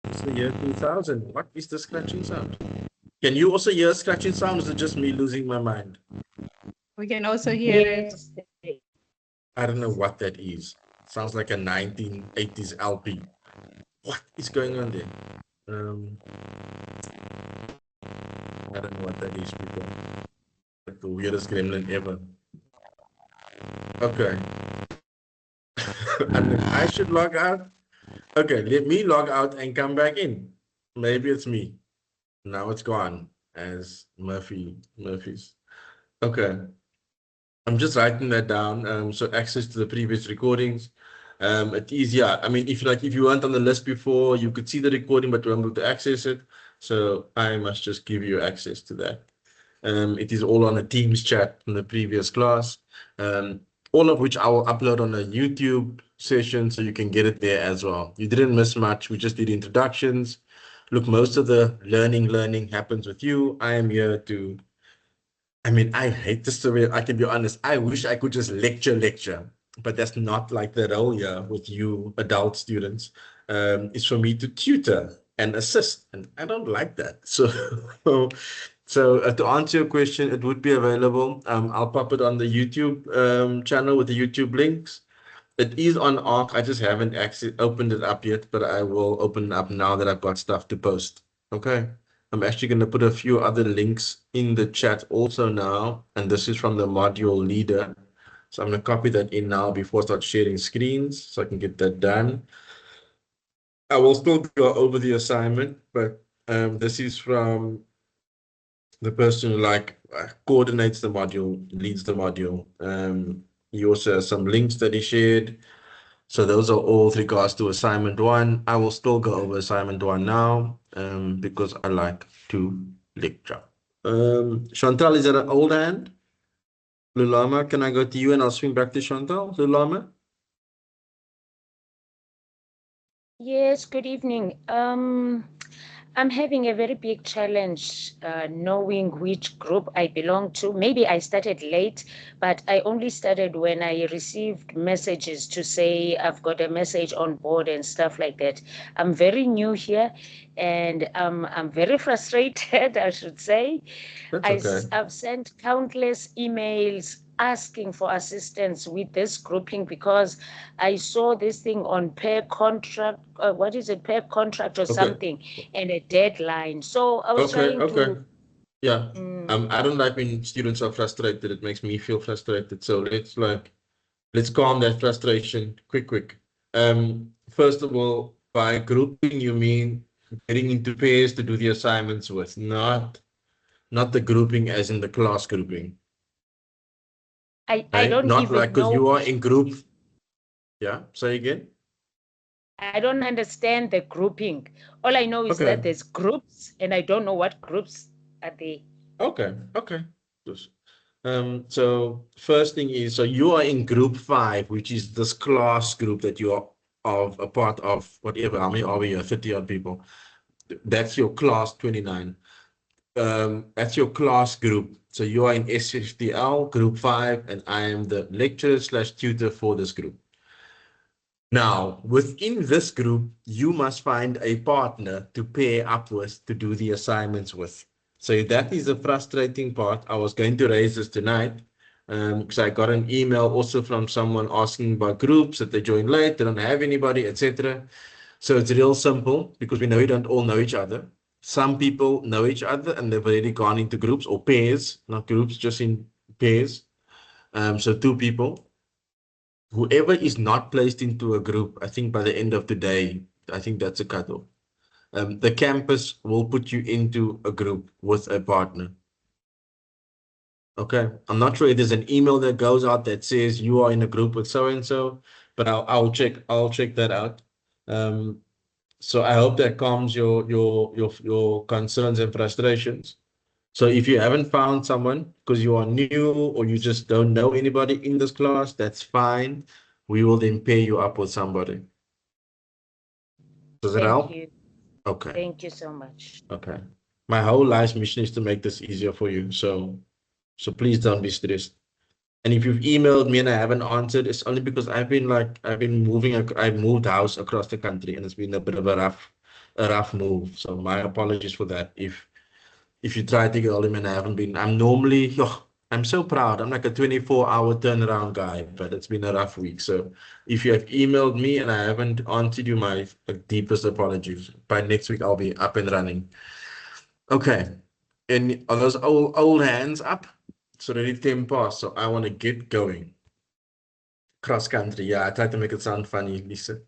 It's the year 2000. What is the scratching sound? Can you also hear scratching sound? Or is it just me losing my mind? We can also hear it. Yes. I don't know what that is. Sounds like a 1980s LP. What is going on there? I don't know what that is, people. Like the weirdest gremlin ever. Okay. And I should log out. Okay, let me log out and come back in. Maybe it's me. Now it's gone as Murphy's. Okay. I'm just writing that down. So access to the previous recordings. It's easier. I mean, if you weren't on the list before, you could see the recording, but you weren't able to access it. So I must just give you access to that. It is all on a Teams chat from the previous class. All of which I will upload on a YouTube session so you can get it there as well. You didn't miss much. We just did introductions. Look, most of the learning happens with you. I am here to, I mean, I hate this story. I can be honest. I wish I could just lecture, but that's not like the role here with you adult students. It's for me to tutor and assist, and I don't like that. So to answer your question, it would be available. I'll pop it on the YouTube channel with the YouTube links. It is on Arc. I just haven't actually opened it up yet, but I will open it up now that I've got stuff to post. Okay. I'm actually going to put a few other links in the chat also now. And this is from the module leader. So I'm going to copy that in now before I start sharing screens so I can get that done. I will still go over the assignment, but this is from the person who coordinates the module, leads the module. He also has some links that he shared. So those are all with regards to assignment 1. I will still go over assignment 1 now because I like to lecture. Chantal, is that an old hand? Lulama, can I go to you and I'll swing back to Chantal? Lulama? Yes, good evening. I'm having a very big challenge knowing which group I belong to. Maybe I started late, but I only started when I received messages to say I've got a message on board and stuff like that. I'm very new here and I'm very frustrated, I should say. That's okay. I've sent countless emails asking for assistance with this grouping because I saw this thing on per contract, what is it, per contract or something, and a deadline. So I was trying to. Yeah. I don't like when students are frustrated. It makes me feel frustrated. So let's calm that frustration quick. First of all, by grouping, you mean getting into pairs to do the assignments with, not the grouping as in the class grouping. I don't not even like because know you are in group. Yeah, say again. I don't understand the grouping. All I know is that there's groups, and I don't know what groups are they. Okay. So first thing is, so you are in group 5, which is this class group that you are of a part of, whatever. How many are we here? 30 odd people. That's your class 29. That's your class group. So you are in SFTL group 5, and I am the lecturer/tutor for this group. Now, within this group, you must find a partner to pair up with to do the assignments with. So that is the frustrating part. I was going to raise this tonight because I got an email also from someone asking about groups that they join late, they don't have anybody, etc. So it's real simple because we know we don't all know each other. Some people know each other and they've already gone into groups or pairs, not groups, just in pairs. So 2 people. Whoever is not placed into a group, I think by the end of the day, I think that's a cutoff. The campus will put you into a group with a partner. Okay, I'm not sure if there's an email that goes out that says you are in a group with so and so, but I'll check that out. So I hope that calms your concerns and frustrations. So if you haven't found someone because you are new or you just don't know anybody in this class, that's fine. We will then pair you up with somebody. Does it help? Thank you. Okay. Thank you so much. Okay. My whole life's mission is to make this easier for you. So please don't be stressed. And if you've emailed me and I haven't answered, it's only because I've moved house across the country and it's been a bit of a a rough move. So my apologies for that. If you try to get hold of me and I haven't been, I'm normally, I'm so proud. I'm like a 24-hour turnaround guy, but it's been a rough week. So if you have emailed me and I haven't answered you, my deepest apologies. By next week, I'll be up and running. Okay. And are those old hands up? So ready 10 past. So I want to get going. Cross country. Yeah, I tried to make it sound funny, Lisa.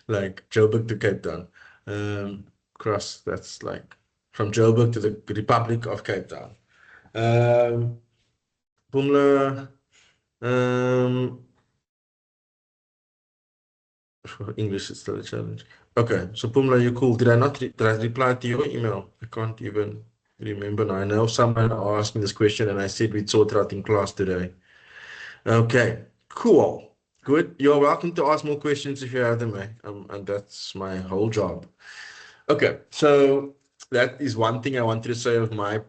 Like Joburg to Cape Town. Cross, that's like from Joburg to the Republic of Cape Town. Pumla, English is still a challenge. Okay, so Pumla, you're cool. Did I reply to your email? I can't even remember now. I know someone asked me this question and I said we'd sort it out in class today. Okay, cool. Good. You're welcome to ask more questions if you have them, eh? And that's my whole job. Okay, so that is one thing I wanted to say of my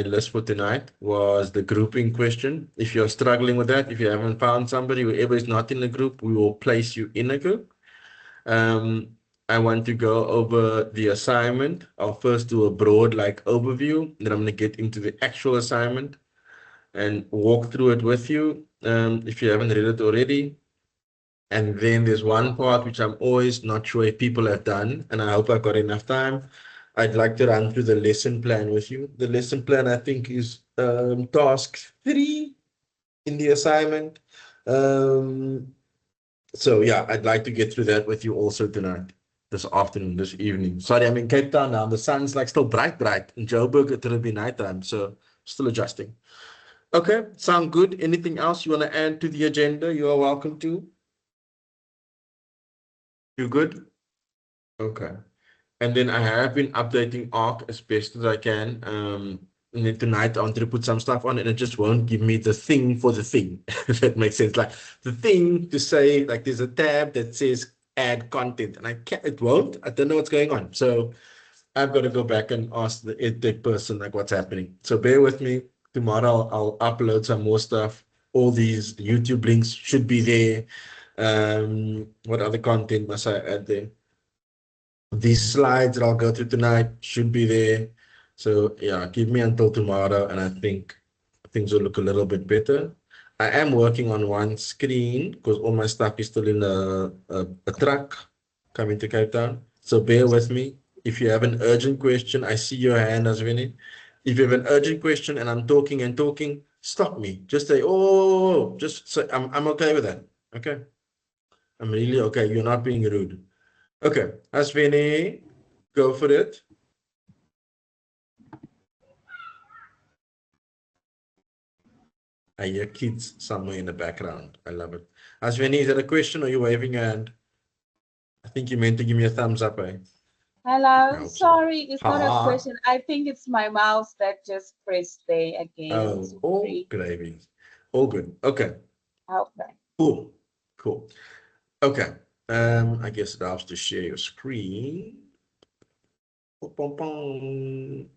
list for tonight was the grouping question. If you're struggling with that, if you haven't found somebody, whoever is not in the group, we will place you in a group. I want to go over the assignment. I'll first do a broad like overview, then I'm going to get into the actual assignment and walk through it with you if you haven't read it already. And then there's one part which I'm always not sure if people have done, and I hope I've got enough time. I'd like to run through the lesson plan with you. The lesson plan, I think, is task 3 in the assignment. So yeah, I'd like to get through that with you also tonight, this afternoon, this evening. Sorry, I'm in Cape Town now. The sun's like still bright. In Joburg, it'll be nighttime, so still adjusting. Okay, sound good. Anything else you want to add to the agenda? You are welcome to. You good? Okay. And then I have been updating ARC as best as I can. And then tonight I wanted to put some stuff on and it just won't give me the thing for the thing, if that makes sense. Like the thing to say, like there's a tab that says add content and I can't, it won't. I don't know what's going on. So I've got to go back and ask the EdTech person like what's happening. So bear with me. Tomorrow I'll upload some more stuff. All these YouTube links should be there. What other content must I add there? These slides that I'll go through tonight should be there. So yeah, give me until tomorrow and I think things will look a little bit better. I am working on one screen because all my stuff is still in a truck coming to Cape Town. So bear with me. If you have an urgent question, I see your hand, Aswini. If you have an urgent question and I'm talking and talking, stop me. Just say, oh, just say, I'm okay with that. Okay. I'm really okay. You're not being rude. Okay, Aswini, go for it. I hear kids somewhere in the background. I love it. Aswini, is that a question or are you waving your hand? I think you meant to give me a thumbs up, eh? Hello, so. sorry, it's not a Ha. question. I think it's my mouse that just pressed there again. Oh, all gravy. All good. Okay. Okay. Cool. Cool. Okay. I guess it helps to share your screen.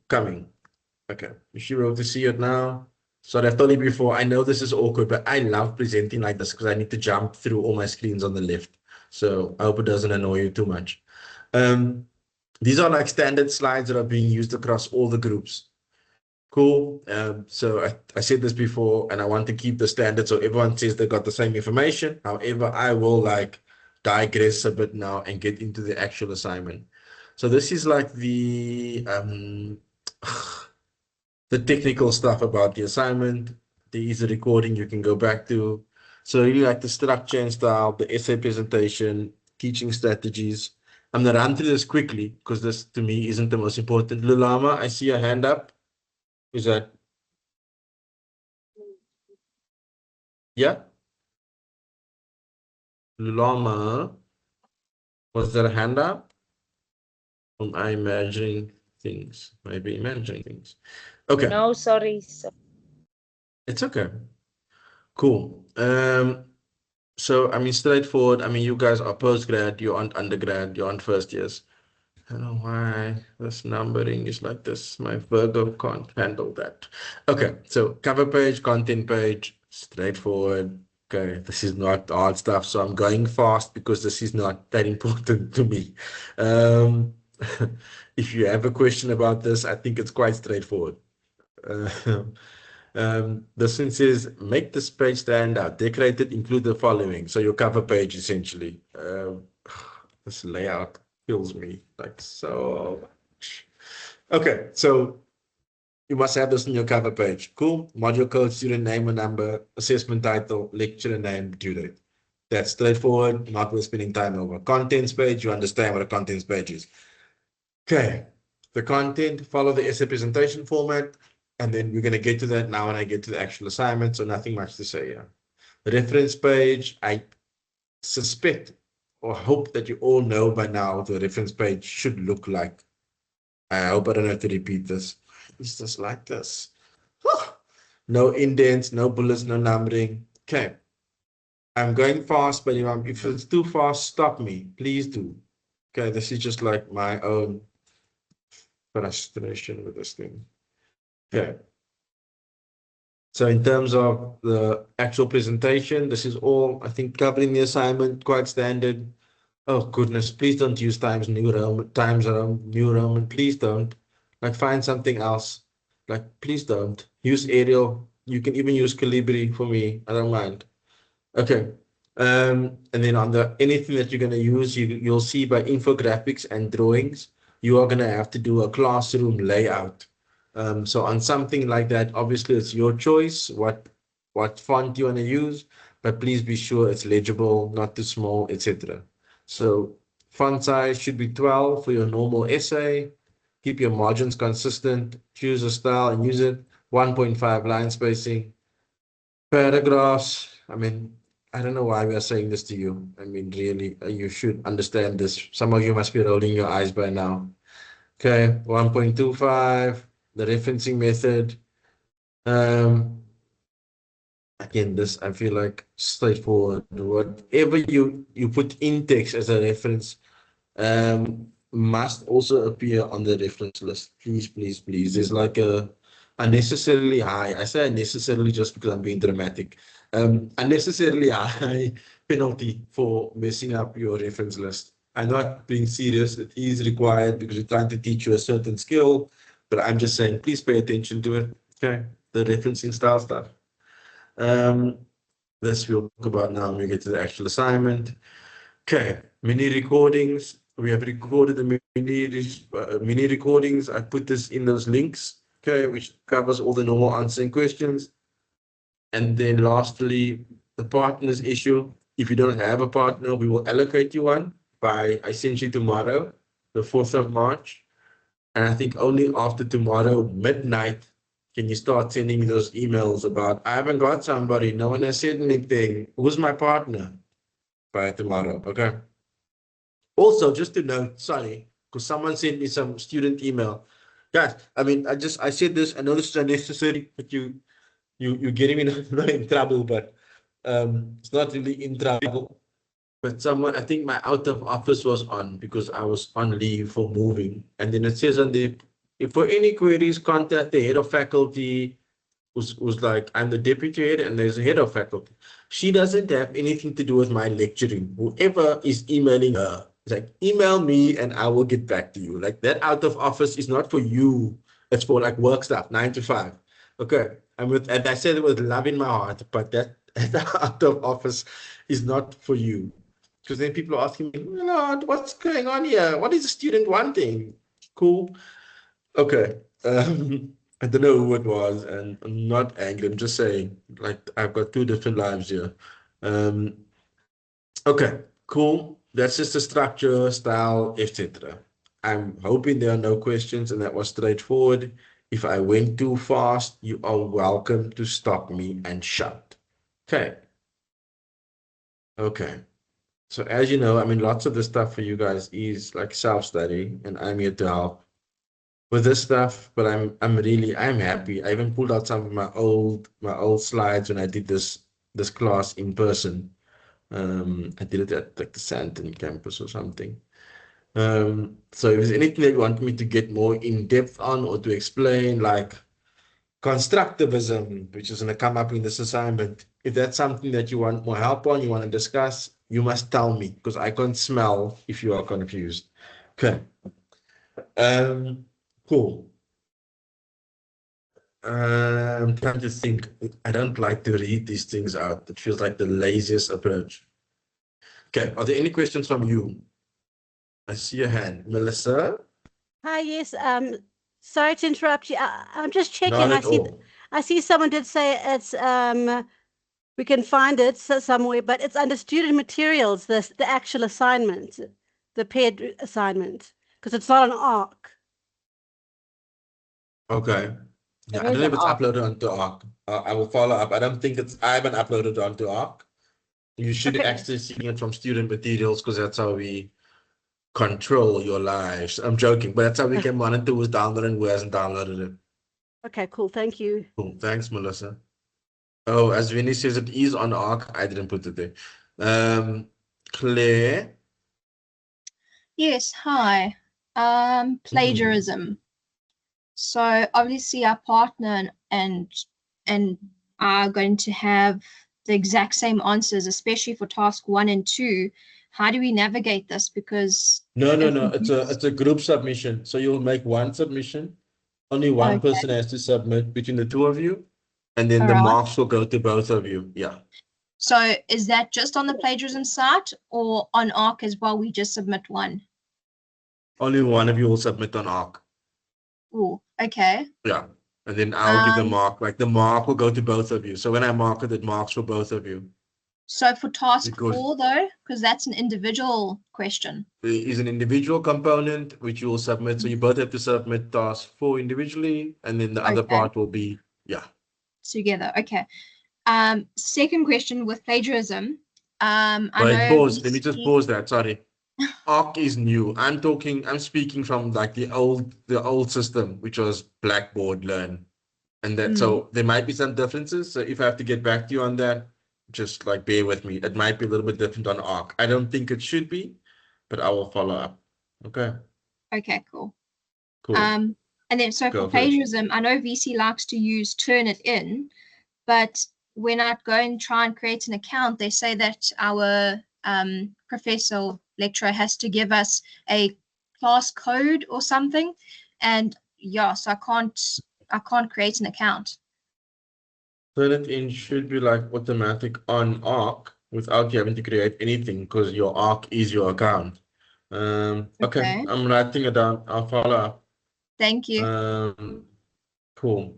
Coming. Okay. You should be able to see it now. Sorry, I've told you before, I know this is awkward, but I love presenting like this because I need to jump through all my screens on the left. So I hope it doesn't annoy you too much. These are like standard slides that are being used across all the groups. Cool. So I said this before, and I want to keep the standard so everyone says they got the same information. However, I will like digress a bit now and get into the actual assignment. So this is like the the technical stuff about the assignment. There is a recording you can go back to. So really like the structure and style, the essay presentation, teaching strategies. I'm gonna run through this quickly because this to me isn't the most important. Lulama, I see your hand up. Is that? Yeah? Lulama, was there a hand up? Am I imagining things? Maybe imagining things. Okay. No, sorry. It's okay. Cool. So I mean, straightforward. I mean, you guys are postgrad, you aren't undergrad, you aren't first years. I don't know why this numbering is like this. My Virgo can't handle that. Okay, so cover page, content page, straightforward. Okay, this is not hard stuff, so I'm going fast because this is not that important to me. Um, if you have a question about this, I think it's quite straightforward. Uh, this one says, make this page stand out. Decorate it, include the following. So your cover page, essentially. This layout kills me like so much. Okay, so you must have this on your cover page. Cool. Module code, student name and number, assessment title, lecturer name, due date. That's straightforward, not worth spending time over. Contents page, you understand what a contents page is. Okay, the content, follow the essay presentation format, and then we're going to get to that now when I get to the actual assignment, so nothing much to say here. The reference page, I suspect or hope that you all know by now what the reference page should look like. I hope I don't have to repeat this. It's just like this. No indents, no bullets, no numbering. Okay. I'm going fast, but if it's too fast, stop me. Please do. Okay, this is just like my own frustration with this thing. Okay. So in terms of the actual presentation, this is all, I think, covering the assignment, quite standard. Oh goodness, please don't use Times New Roman, please don't. Like find something else. Like please don't. Use Arial. You can even use Calibri for me. I don't mind. Okay. And then on the anything that you're gonna use, you'll see by infographics and drawings, you are gonna have to do a classroom layout. So on something like that, obviously it's your choice what font you want to use, but please be sure it's legible, not too small, etc. So font size should be 12 for your normal essay. Keep your margins consistent, choose a style and use it. 1.5 line spacing. Paragraphs, I mean, I don't know why we are saying this to you. I mean, really, you should understand this. Some of you must be rolling your eyes by now. Okay, 1.25, the referencing method. Again, this I feel like straightforward. Whatever you put in text as a reference, must also appear on the reference list. Please, please, please. There's like a unnecessarily high. I say unnecessarily just because I'm being dramatic. Unnecessarily high penalty for messing up your reference list. I'm not being serious. It is required because we're trying to teach you a certain skill, but I'm just saying, please pay attention to it. Okay, the referencing style stuff. This we'll talk about now when we get to the actual assignment. Okay, mini recordings. We have recorded the mini recordings. I put this in those links, okay, which covers all the normal answering questions. And then lastly, the partners issue. If you don't have a partner, we will allocate you one by essentially tomorrow, the 4th of March. And I think only after tomorrow, midnight, can you start sending me those emails about, I haven't got somebody, no one has said anything. Who's my partner? By tomorrow, okay? Also, just to note, sorry, because someone sent me some student email. Guys, I mean, I said this, I know this is unnecessary, but you're getting me not in trouble, but it's not really in trouble. But someone, I think my out of office was on because I was on leave for moving. And then it says on the, if for any queries, contact the head of faculty, who's like, I'm the deputy head and there's a head of faculty. She doesn't have anything to do with my lecturing. Whoever is emailing her, it's like, email me and I will get back to you. Like that out of office is not for you. It's for like work stuff, 9 to 5. Okay. And I said it with love in my heart, but that out of office is not for you. Because then people are asking me, Lord, what's going on here? What is the student wanting? Cool. Okay. I don't know who it was, and I'm not angry. I'm just saying, like, I've got two different lives here. Okay, cool. That's just the structure, style, etc. I'm hoping there are no questions, and that was straightforward. If I went too fast, you are welcome to stop me and shout. Okay. Okay. So as you know, I mean, lots of the stuff for you guys is like self-study, and I'm here to help with this stuff. But I'm happy. I even pulled out some of my old slides when I did this class in person. I did it at like the Santon campus or something. So if there's anything that you want me to get more in depth on or to explain, like constructivism, which is going to come up in this assignment, if that's something that you want more help on, you want to discuss, you must tell me because I can't smell if you are confused. Okay. Cool. I'm trying to think. I don't like to read these things out. It feels like the laziest approach. Okay. Are there any questions from you? I see a hand. Melissa? Hi, yes. Sorry to interrupt you. I'm just checking. Not at all. I see someone did say it's we can find it somewhere, but it's under student materials, the actual assignment, the paired assignment, because it's not an ARC. Okay. Yeah, There I don't is know if an it's ARC. uploaded onto ARC. I will follow up. I haven't uploaded onto ARC. You should Okay. access it from student materials because that's how we control your lives. I'm joking, but that's how we can monitor who's downloaded and who hasn't downloaded it. Okay, cool. Thank you. Cool. Thanks, Melissa. Oh, as Vinny says, it is on ARC. I didn't put it there. Claire. Yes, hi. Plagiarism. So obviously our partner and are going to have the exact same answers, especially for task 1 and 2. How do we navigate this? Because No. if we It's a group submission. So you'll make one submission. Only one Okay. person has to submit between the two of you, and then the Alright. marks will go to both of you. Yeah. So is that just on the plagiarism site or on ARC as well? We just submit one. Only one of you will submit on ARC. Oh, okay. Yeah. And then I'll give the Um, mark. Like the mark will go to both of you. So when I mark it, it marks for both of you. So for task Because 4 though, because that's an individual question. there is an individual component which you will submit. So you both have to submit task 4 individually, and then the other Okay. part will be, yeah. Together. Okay. Second question with plagiarism. I Wait, know pause. Let me just pause that. Sorry. ARC is new. I'm speaking from like the old system, which was Blackboard Learn. And that, so there might be some differences. So if I have to get back to you on that, just like bear with me. It might be a little bit different on ARC. I don't think it should be, but I will follow up. Okay, Okay, cool. cool. And then so Go for for it. plagiarism, I know VC likes to use Turnitin, but when I go and try and create an account, they say that our professor or lecturer has to give us a class code or something. And yeah, so I can't create an account. Turnitin should be like automatic on ARC without you having to create anything because your ARC is your account. Okay, Okay. I'm writing it down. I'll follow up. Thank you. Cool.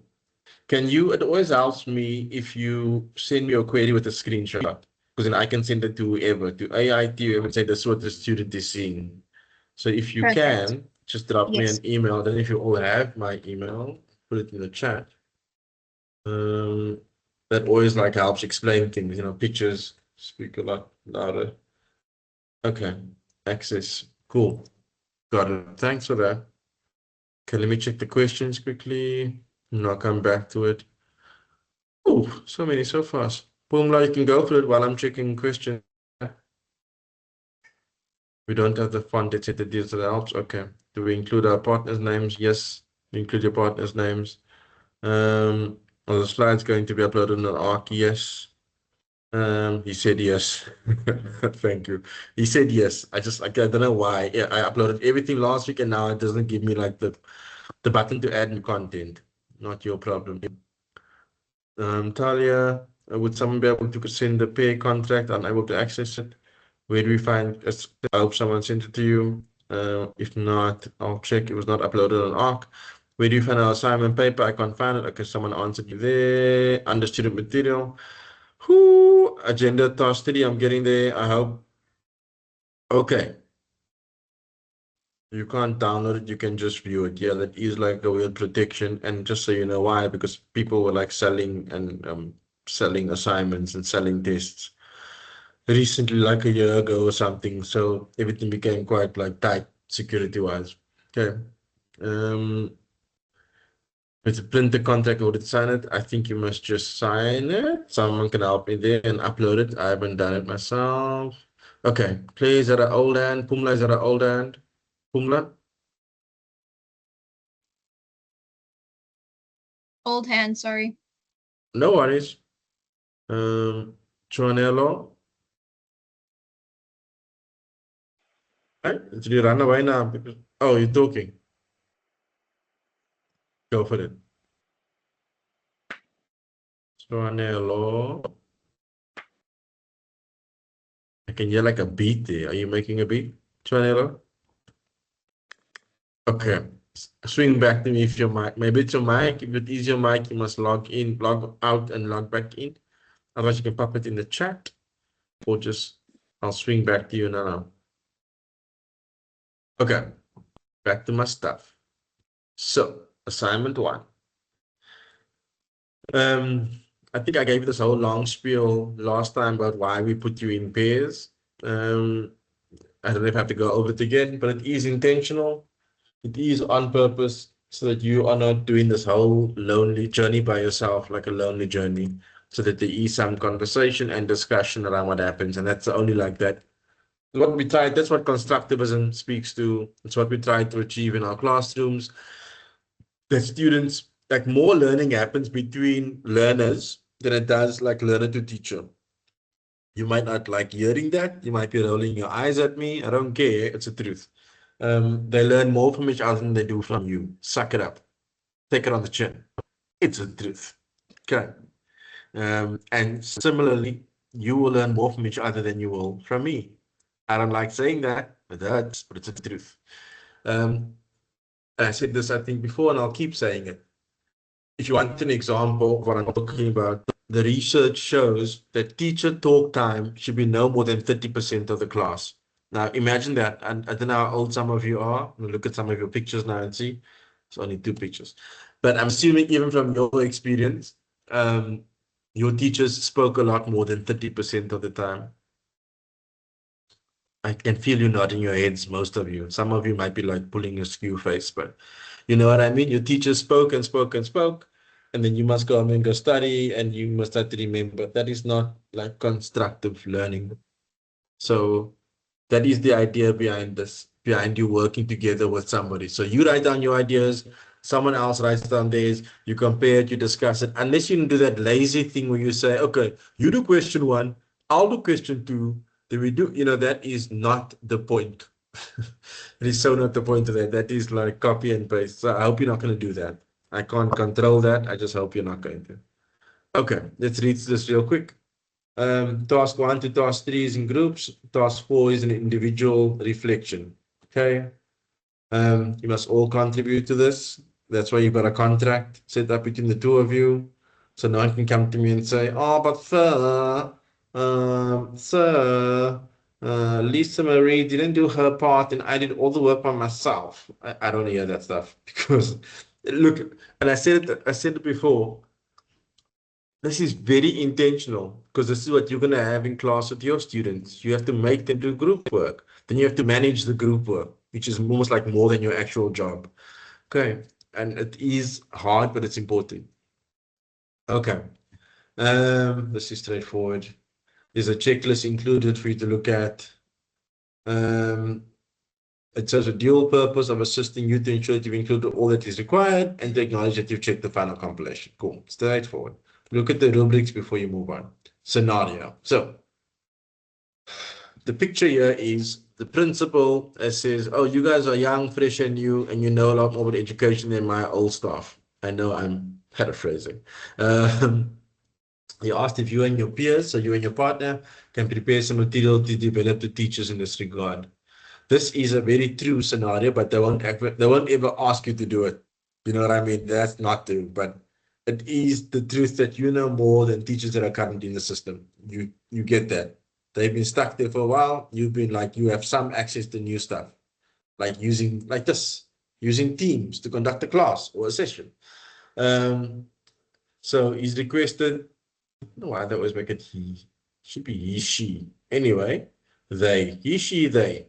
It always helps me if you send me your query with a screenshot, because then I can send it to whoever, to AIT, whoever, and say this is what the student is seeing. So if you Perfect. can, just drop me Yes. an email. Then if you all have my email, put it in the chat. That always like helps explain things, pictures speak a lot louder. Okay, access. Cool. Got it. Thanks for that. Okay, let me check the questions quickly. And I'll come back to it. Oh, so many so fast. Boomla, you can go through it while I'm checking questions. We don't have the font, etc. The deals that helps. Okay. Do we include our partners' names? Yes. We include your partners' names. Are the slides going to be uploaded on ARC? Yes. He said yes. Thank you. He said yes. I don't know why. Yeah, I uploaded everything last week and now it doesn't give me like the button to add new content. Not your problem. Talia, would someone be able to send the pay contract? Unable to access it. Where do we find it? I hope someone sent it to you. If not, I'll check. It was not uploaded on ARC. Where do you find our assignment paper? I can't find it. Okay, someone answered you there. Under student material. Whoo, agenda task 3. I'm getting there. I hope. Okay. You can't download it, you can just view it. Yeah, that is like a weird protection. And just so you know why, because people were like selling and selling assignments and selling tests recently, like a year ago or something. So everything became quite like tight security wise. Okay. It's a print the contract or to sign it. I think you must just sign it. Someone can help me there and upload it. I haven't done it myself. Okay. Please at an old hand. Pumla is at an old hand. Pumla. Old hand, sorry. No worries. Chuanello. Right? Did you run away now? Oh, you're talking. Go for it. Chuanello. I can hear like a beat there. Are you making a beat, Chuanello? Okay. Swing back to me if your mic. Maybe it's your mic. If it is your mic, you must log in, log out, and log back in. Otherwise, you can pop it in the chat, or just I'll swing back to you now. Okay, back to my stuff. So, assignment 1. I think I gave you this whole long spiel last time about why we put you in pairs. I don't know if I have to go over it again, but it is intentional. It is on purpose so that you are not doing this whole lonely journey by yourself, like a lonely journey, so that there is some conversation and discussion around what happens. And that's only like that. What we try, that's what constructivism speaks to. It's what we try to achieve in our classrooms. That students, like more learning happens between learners than it does like learner to teacher. You might not like hearing that. You might be rolling your eyes at me. I don't care. It's the truth. They learn more from each other than they do from you. Suck it up. Take it on the chin. It's the truth. Okay. And similarly, you will learn more from each other than you will from me. I don't like saying that, but it's the truth. I said this, I think, before, and I'll keep saying it. If you want an example of what I'm talking about, the research shows that teacher talk time should be no more than 30% of the class. Now, imagine that. And I don't know how old some of you are. We'll look at some of your pictures now and see. It's only 2 pictures. But I'm assuming even from your experience, your teachers spoke a lot more than 30% of the time. I can feel you nodding your heads, most of you. Some of you might be like pulling your skew face, but you know what I mean? Your teacher spoke and spoke and spoke, and then you must go home and go study, and you must start to remember. That is not like constructive learning. So that is the idea behind this, behind you working together with somebody. So you write down your ideas, someone else writes down theirs, you compare it, you discuss it. Unless you do that lazy thing where you say, okay, you do question 1, I'll do question 2, then we do, that is not the point. It is so not the point of that. That is like copy and paste. So I hope you're not going to do that. I can't control that. I just hope you're not going to. Okay, let's read this real quick. Task 1 to task 3 is in groups. Task 4 is an individual reflection. Okay. You must all contribute to this. That's why you've got a contract set up between the 2 of you. So no one can come to me and say, oh, but sir, Lisa Marie didn't do her part and I did all the work by myself. I don't hear that stuff because look, and I said it before. This is very intentional because this is what you're going to have in class with your students. You have to make them do group work. Then you have to manage the group work, which is almost like more than your actual job. Okay. And it is hard, but it's important. Okay. This is straightforward. There's a checklist included for you to look at. It says a dual purpose of assisting you to ensure that you've included all that is required and to acknowledge that you've checked the final compilation. Cool. Straightforward. Look at the rubrics before you move on. Scenario. So the picture here is the principal says, oh, you guys are young, fresh and new, and you know a lot more about education than my old staff. I know I'm paraphrasing. He asked if you and your peers, so you and your partner, can prepare some material to develop the teachers in this regard. This is a very true scenario, but they won't ever ask you to do it. You know what I mean? That's not true, but it is the truth that you know more than teachers that are currently in the system. You get that. They've been stuck there for a while. You've been like, you have some access to new stuff, like using Teams to conduct a class or a session. So he's requested, I don't know why they always make it he. Should be he, she. Anyway, he, she, they.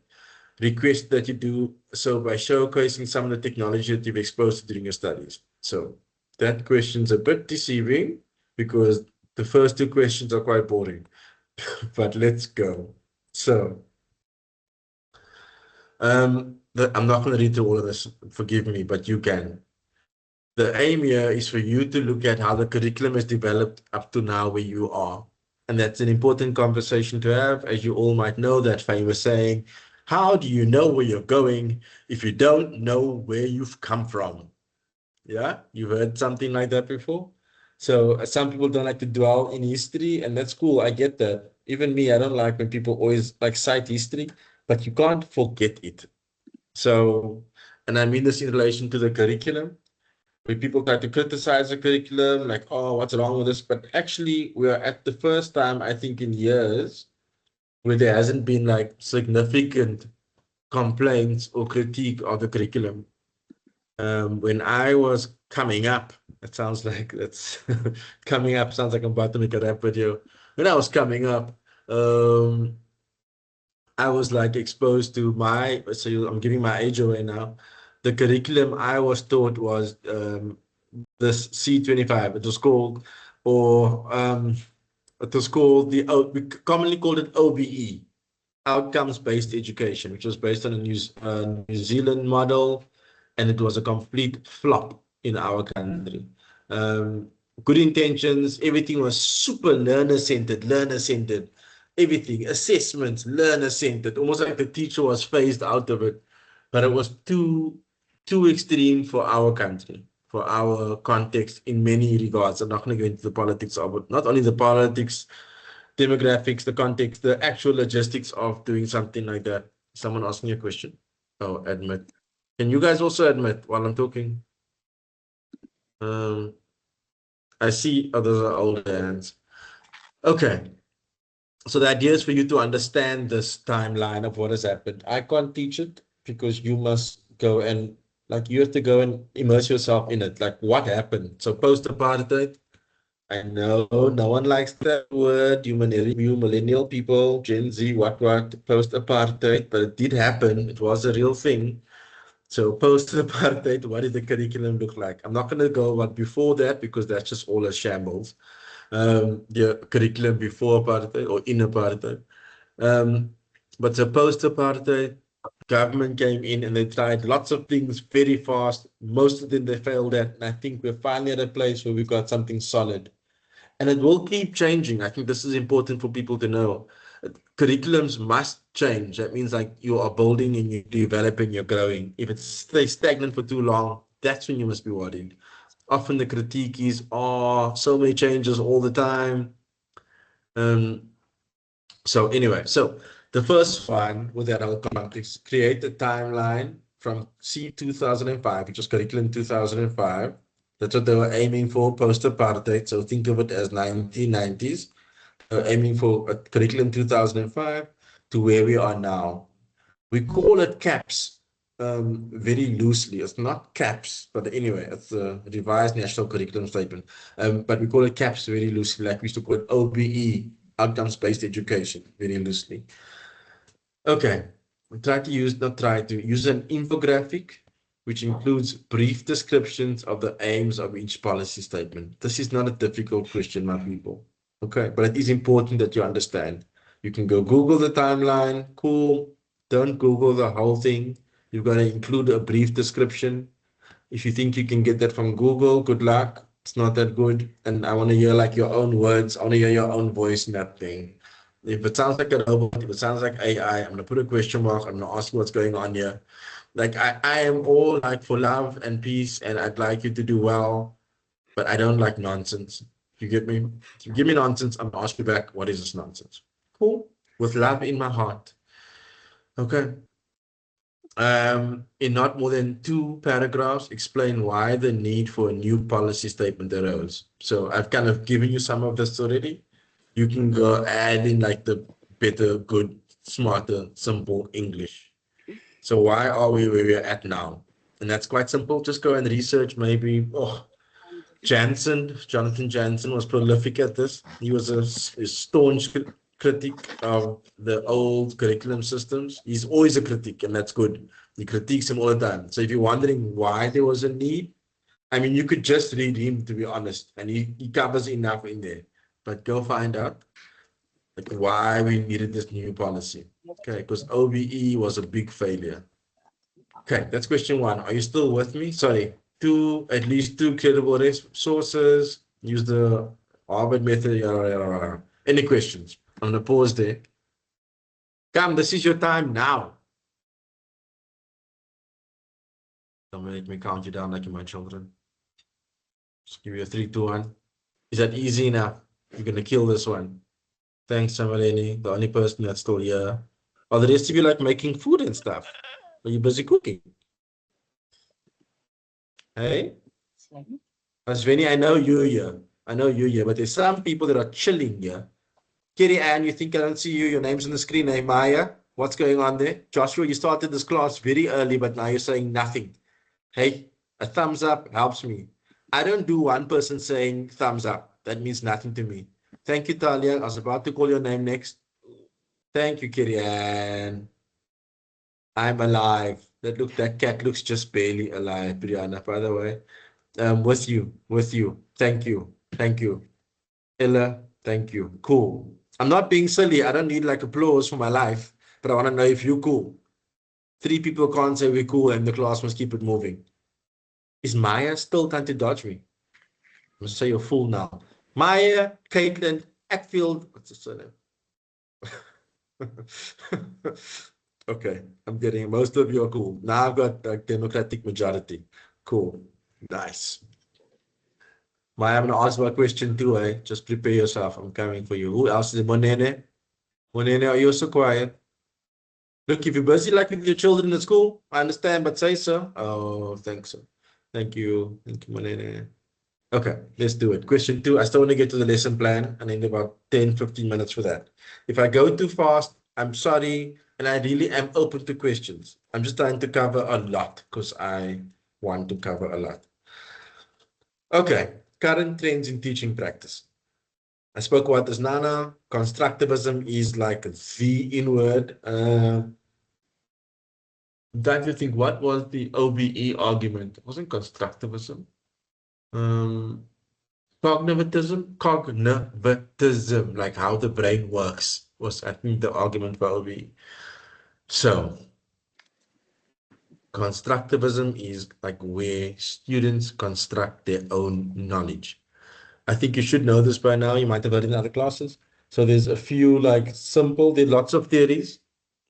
Request that you do so by showcasing some of the technology that you've exposed to during your studies. So that question's a bit deceiving because the first 2 questions are quite boring, but let's go. So I'm not going to read through all of this, forgive me, but you can. The aim here is for you to look at how the curriculum has developed up to now where you are. And that's an important conversation to have. As you all might know, that famous saying, how do you know where you're going if you don't know where you've come from? Yeah, you've heard something like that before. So some people don't like to dwell in history, and that's cool. I get that. Even me, I don't like when people always like cite history, but you can't forget it. So, and I mean this in relation to the curriculum, where people try to criticize the curriculum, like, oh, what's wrong with this? But actually, we are at the first time, I think, in years where there hasn't been like significant complaints or critique of the curriculum. When I was coming up, it sounds like that's coming up, sounds like I'm about to make a rap video. When I was coming up, I was like exposed to I'm giving my age away now. The curriculum I was taught was this C25. It was called, or it was called we commonly called it OBE, outcomes-based education, which was based on a New Zealand model, and it was a complete flop in our country. Good intentions, everything was super learner-centered, everything, assessments, learner-centered, almost like the teacher was phased out of it, but it was too extreme for our country, for our context in many regards. I'm not going to go into the politics of it, not only the politics, demographics, the context, the actual logistics of doing something like that. Someone asked me a question. Oh, admit. Can you guys also admit while I'm talking? I see others are older hands. Okay. So the idea is for you to understand this timeline of what has happened. I can't teach it because you must go and like you have to go and immerse yourself in it. Like what happened? So post-apartheid, I know no one likes that word, you millennial people, Gen Z, what, post-apartheid, but it did happen. It was a real thing. So post-apartheid, what did the curriculum look like? I'm not going to go what before that because that's just all a shambles. The curriculum before apartheid or in apartheid. But the post-apartheid, government came in and they tried lots of things very fast. Most of them they failed at. And I think we're finally at a place where we've got something solid. And it will keep changing. I think this is important for people to know. Curriculums must change. That means like you are building and you're developing, you're growing. If it stays stagnant for too long, that's when you must be worried. Often the critique is, oh, so many changes all the time. So anyway, so the first one with that whole context, create a timeline from C 2005, which was curriculum 2005. That's what they were aiming for post-apartheid. So think of it as 1990s. Aiming for a curriculum 2005 to where we are now. We call it CAPS very loosely. It's not CAPS, but anyway, it's a revised national curriculum statement. But we call it CAPS very loosely, like we used to call it OBE, outcomes-based education, very loosely. Okay, use an infographic, which includes brief descriptions of the aims of each policy statement. This is not a difficult question, my people. Okay, but it is important that you understand. You can go Google the timeline, cool. Don't Google the whole thing. You've got to include a brief description. If you think you can get that from Google, good luck. It's not that good. And I want to hear like your own words. I want to hear your own voice in that thing. If it sounds like a robot, if it sounds like AI, I'm going to put a question mark. I'm going to ask you what's going on here. Like I am all like for love and peace, and I'd like you to do well, but I don't like nonsense. You get me? If you give me nonsense, I'm going to ask you back, what is this nonsense? Cool. With love in my heart. Okay. In not more than 2 paragraphs, explain why the need for a new policy statement arose. So I've kind of given you some of this already. You can go add in like the better, good, smarter, simple English. So why are we where we're at now? And that's quite simple. Just go and research maybe, Jonathan Jansen was prolific at this. He was a staunch critic of the old curriculum systems. He's always a critic, and that's good. He critiques him all the time. So if you're wondering why there was a need, I mean, you could just read him, to be honest, and he covers enough in there. But go find out like why we needed this new policy. Okay, because OBE was a big failure. Okay, that's question 1. Are you still with me? Sorry, at least two credible sources. Use the Harvard method. Any questions? I'm gonna pause there. Come, this is your time now. Don't make me count you down like my children. Just give you a 3, 2, 1. Is that easy enough? You're gonna kill this one. Thanks, Samaleni, the only person that's still here. Are the rest of you like making food and stuff? Are you busy cooking? Hey? Asveni, I know you're here. I know you're here, but there's some people that are chilling here. Kitty Ann, you think I don't see you? Your name's on the screen. Hey, Maya, what's going on there? Joshua, you started this class very early, but now you're saying nothing. Hey, a thumbs up helps me. I don't do one person saying thumbs up. That means nothing to me. Thank you, Talia. I was about to call your name next. Thank you, Kitty Ann. I'm alive. That cat looks just barely alive, Brianna, by the way. With you. Thank you. Ella, thank you. Cool. I'm not being silly. I don't need like applause for my life, but I want to know if you're cool. 3 people can't say we're cool and the class must keep it moving. Is Maya still trying to dodge me? I'm going to say you're full now. Maya, Caitlin, Atfield. What's the surname? Okay, I'm getting most of you are cool. Now I've got a democratic majority. Cool. Nice. Maya, I'm going to ask my question too, eh? Just prepare yourself. I'm coming for you. Who else is it? Monene? Monene, are you so quiet? Look, if you're busy like with your children at school, I understand, but say so. Oh, thanks. So. Thank you. Thank you, Monene. Okay, let's do it. Question 2. I still want to get to the lesson plan and in about 10, 15 minutes for that. If I go too fast, I'm sorry, and I really am open to questions. I'm just trying to cover a lot because I want to cover a lot. Okay, current trends in teaching practice. I spoke about this, Nana. Constructivism is like the in-word. I'm trying to think, what was the OBE argument? It wasn't constructivism. Cognitivism, like how the brain works, was I think the argument for OBE. So constructivism is like where students construct their own knowledge. I think you should know this by now. You might have heard it in other classes. So there's a few like simple, there are lots of theories.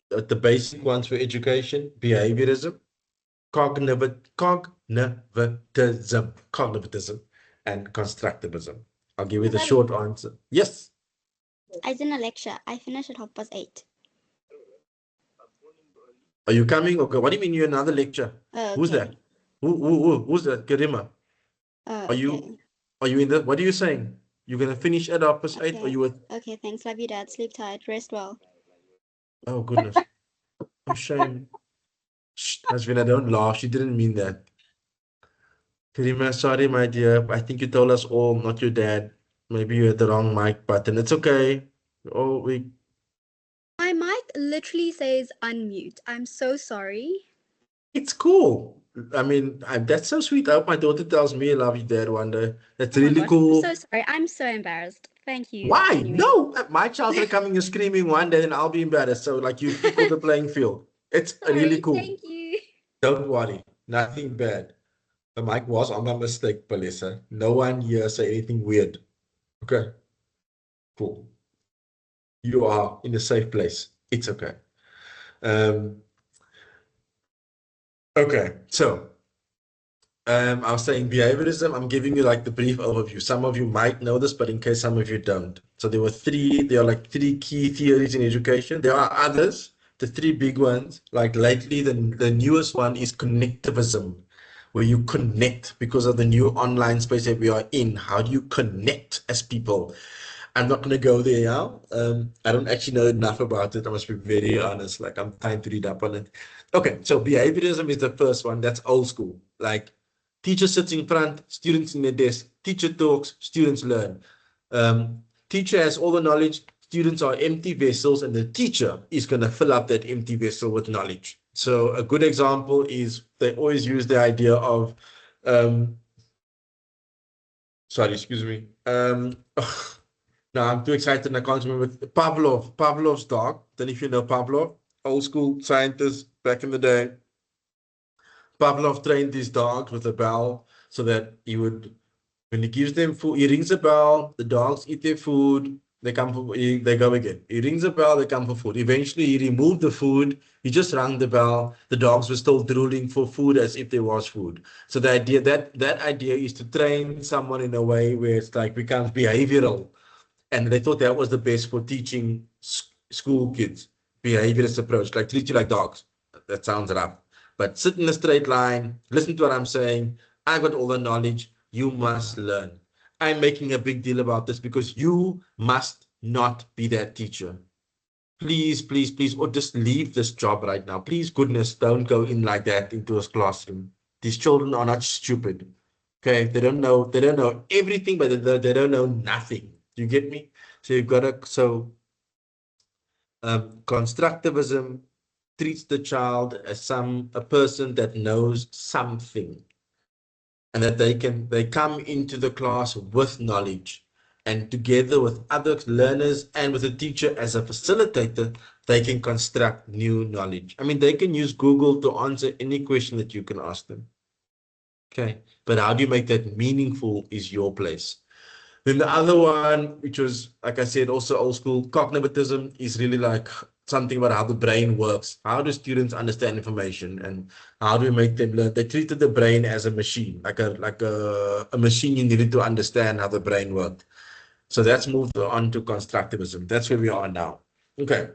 The basic ones for education: behaviorism, cognitivism, and constructivism. I'll give you the short answer. Yes. I was in a lecture. I finished at 8:30. Are you coming? Okay. What do you mean you're in another lecture? Who's Okay. that? Who's that? Karima. Are you in the, what are you saying? You're gonna finish at 8:30 or you were? Okay, thanks. Love you, Dad. Sleep tight. Rest well. Oh goodness. Oh shame. Asvina, don't laugh. She didn't mean that. Karima, sorry, my dear. I think you told us all, not your dad. Maybe you had the wrong mic button. It's okay. Oh, My mic literally says unmute. I'm so sorry. it's cool. I mean, that's so sweet. I hope my daughter tells me I love you, Dad, one day. That's Oh my really gosh, cool. I'm so sorry. I'm so embarrassed. Thank you. Why? Anyway. No, my child's are coming and screaming one day, and I'll be embarrassed. So, like, you equal the playing field. It's Sorry, really cool. Thank you. Don't worry, nothing bad. The mic was on my mistake, Palisa. No one here say anything weird. Okay, cool. You are in a safe place. It's okay. Okay, so I was saying behaviorism. I'm giving you like the brief overview. Some of you might know this, but in case some of you don't. So there are like three key theories in education. There are others, the 3 big ones. Like lately, the newest one is connectivism, where you connect because of the new online space that we are in. How do you connect as people? I'm not going to go there now. I don't actually know enough about it. I must be very honest. Like I'm trying to read up on it. Okay, so behaviorism is the first one. That's old school. Like teacher sits in front, students in their desk. Teacher talks, students learn. Teacher has all the knowledge. Students are empty vessels, and the teacher is going to fill up that empty vessel with knowledge. So a good example is they always use the idea of, sorry, excuse me. No, I'm too excited and I can't remember. Pavlov's dog. Then if you know Pavlov, old school scientist back in the day. Pavlov trained these dogs with a bell so that he would, when he gives them food, he rings a bell, the dogs eat their food, they come for, they go again. He rings a bell, they come for food. Eventually, he removed the food, he just rang the bell. The dogs were still drooling for food as if there was food. So the idea that idea is to train someone in a way where it's like becomes behavioral. And they thought that was the best for teaching school kids, behaviorist approach, like treat you like dogs. That sounds rough. But sit in a straight line, listen to what I'm saying. I've got all the knowledge. You must learn. I'm making a big deal about this because you must not be that teacher. Please, please, please, or just leave this job right now. Please, goodness, don't go in like that into a classroom. These children are not stupid. Okay, they don't know everything, but they don't know nothing. You get me? So you've got to, constructivism treats the child as a person that knows something, and that they come into the class with knowledge, and together with other learners and with the teacher as a facilitator, they can construct new knowledge. I mean, they can use Google to answer any question that you can ask them. Okay, but how do you make that meaningful is your place. Then the other one, which was, like I said, also old school, cognitivism is really like something about how the brain works. How do students understand information and how do we make them learn? They treated the brain as a machine, like a machine you needed to understand how the brain worked. So that's moved on to constructivism. That's where we are now. Okay.